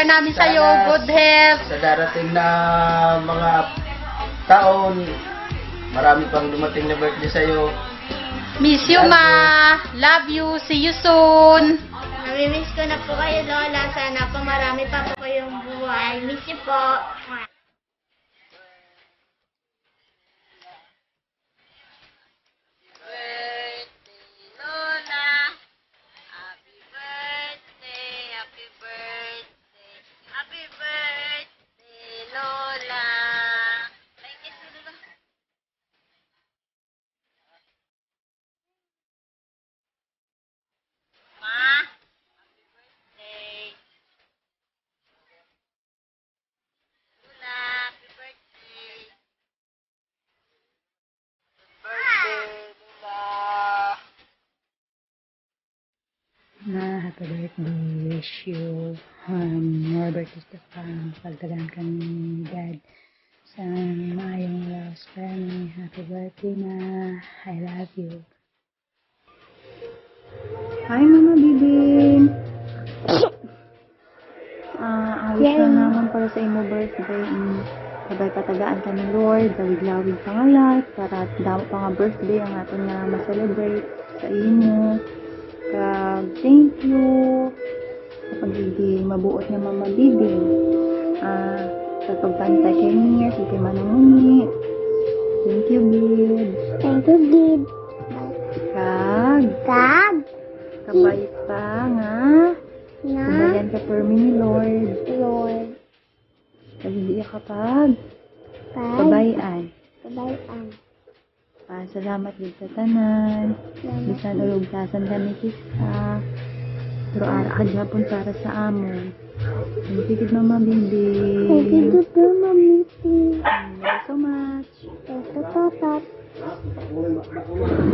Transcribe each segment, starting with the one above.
prayer namin sa'yo. Good health. Sa darating na mga taon, marami pang dumating na birthday sa'yo. Miss you, ma. Love you. See you soon. Namimiss ko na po kayo, Lola. Sana po marami pa po kayong buhay. Miss you po. Na happy birthday, wish you more birthdays to come. Pagdagan kami ni God sa maayong lost family. Happy birthday na. I love you. Hi, Mama Bibin. Awis na naman para sa imo birthday. Sabay patagaan ka ni Lord. Dawid-lawid pa nga lahat. Para damo pa nga birthday ang aton na ma-celebrate sa imo. Thank you sa pagiging mabuot niya Mama Bibi. Sa pagbantay kay Mir, kay Mananguni. Thank you, Bib. Thank you, Bib. Kag. Kabayit pa nga. Kabayan ka per ni Lord. Kabibiya kapag. Kabayan. Salamat din sa tanan. Bisan ulugtasan kami kisa. Pero ara ka para sa amon. Thank you, Mama Bibi. Thank you, Mama Bibi. Thank you so much. Thank you, Papa.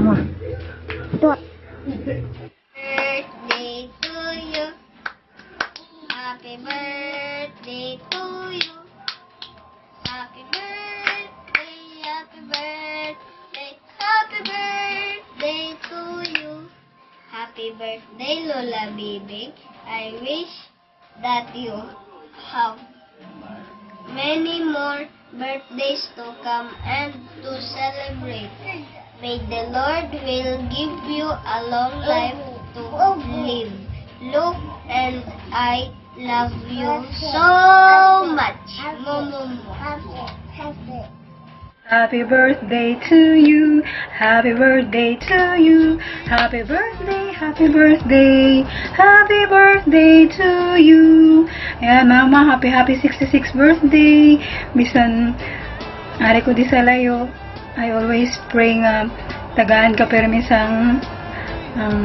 Mwah. Birthday to you. Happy birthday to you. Happy birthday, happy birthday, happy birthday to you. Happy birthday, Lola Bibi. I wish that you have many more birthdays to come and to celebrate. May the Lord will give you a long life to live. Look, and I love you so much. Happy birthday to you. Happy birthday to you. Happy birthday, happy birthday. Happy birthday to you. Ayan, Mama, happy 66th birthday. Bisan, ari ko di sa layo. I always pray nga tagaan ka pero minsan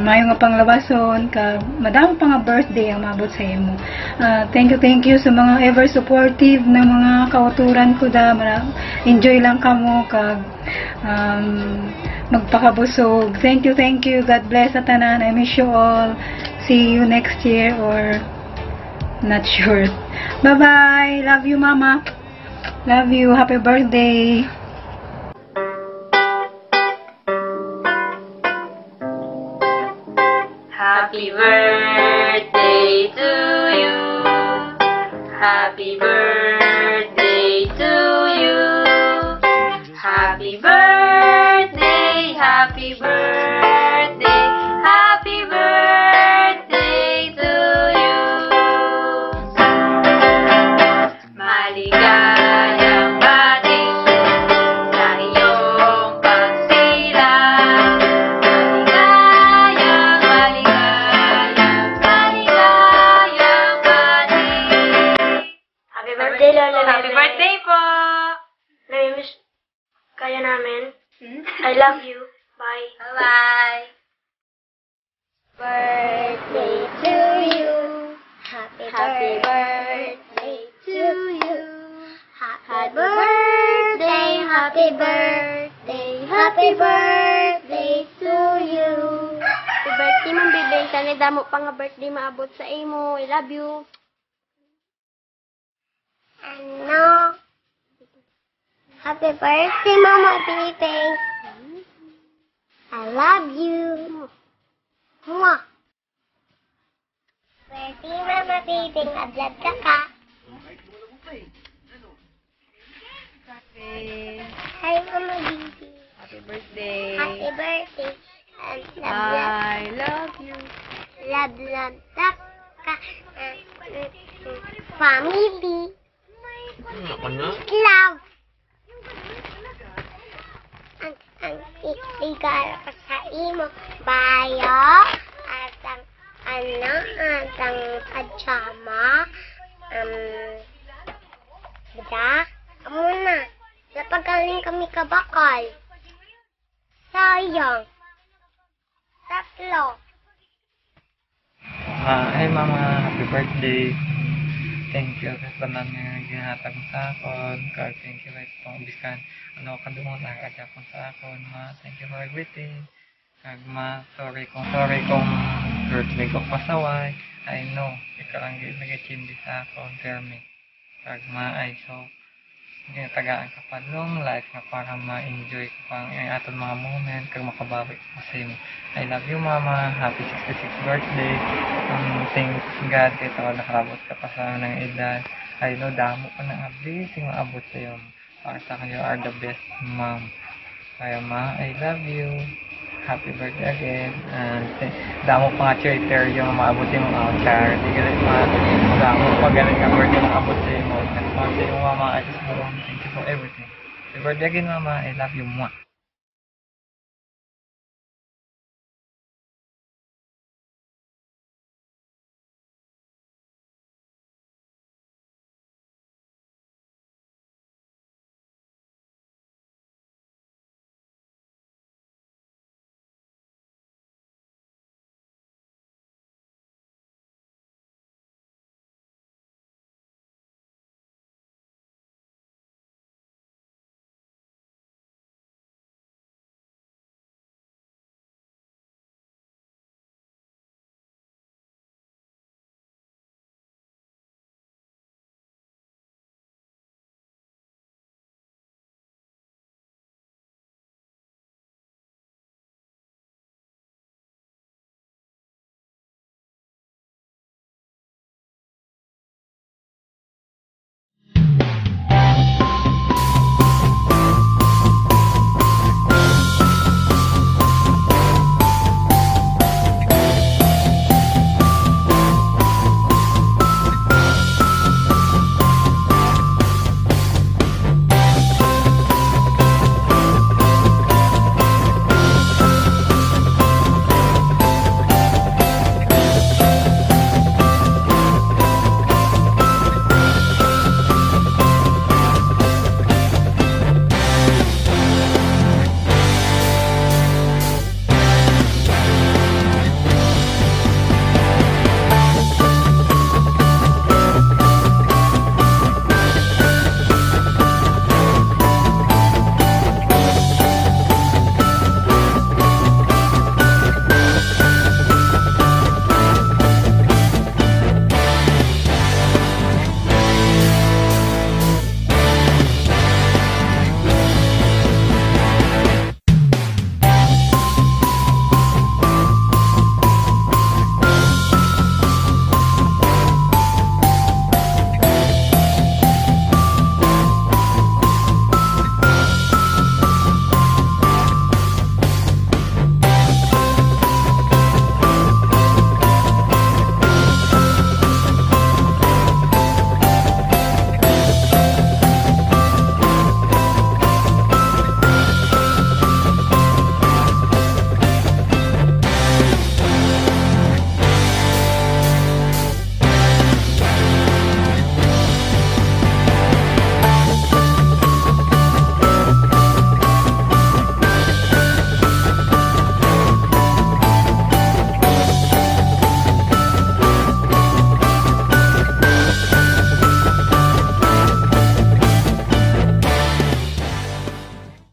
mayo nga panglabason ka madamo pa nga birthday ang mabot sa imo. Thank you sa mga ever supportive na mga kauturan ko da. Enjoy lang kamo kag magpakabusog. Thank you. God bless sa tanan. I miss you all. See you next year or not sure. Bye-bye. Love you, Mama. Love you. Happy birthday. Happy birthday to you. Happy birthday to you. Happy birthday, happy birthday, happy birthday to you. Maligayang bati sa iyong pagsilang. Happy birthday po! Namimiss kaya namin. I love you. Bye. Bye-bye! Birthday to you. Happy birthday to you. Happy birthday, happy birthday, happy birthday to you. Happy birthday, Ma'am Bibi. Sana damo pa nga birthday maabot sa imo. I love you. Ano? Happy birthday, Mama Bibi. I love you. Mwah. Birthday, Mama Baby, nag-vlog ka ka. Hi, Mama Baby. Happy birthday. Happy birthday. And I love you. love, ka. Family. Ako na? Love. Ang iligara ka sa imo. Bayo. At ang pajama. Bida. Amo na. Napagaling kami kabakal. Sayang. Tatlo. Hi mama, happy birthday. Thank you sa tanan nga ginhatag mo sa akon. Kag thank you guys kung biskan ano kadungog na kadapon sa akon. Ma, thank you for everything. Kag ma, sorry kung birthday ko pasaway. I know, ikaw ang nag-chindi sa akon, tell me. Kag ma, ay so tagaan ka pa long life nga para ma-enjoy ko pang ang aton mga moment kag makabawi ko sa imo. I love you mama, happy 66th birthday. Thanks God kay tawa nakarabot ka pa sa ng edad. I know damo pa ng blessing maabot sa iyo. Para sa akin you are the best mom. Kaya ma, I love you. Happy birthday again. And damo pa nga Twitter yung maabot yung mga charity. Galing pa. Damo pa galing ang birthday maabot sa iyo. Sa iyo mama, I just want to thank you for everything. Happy birthday again mama. I love you. Mwah.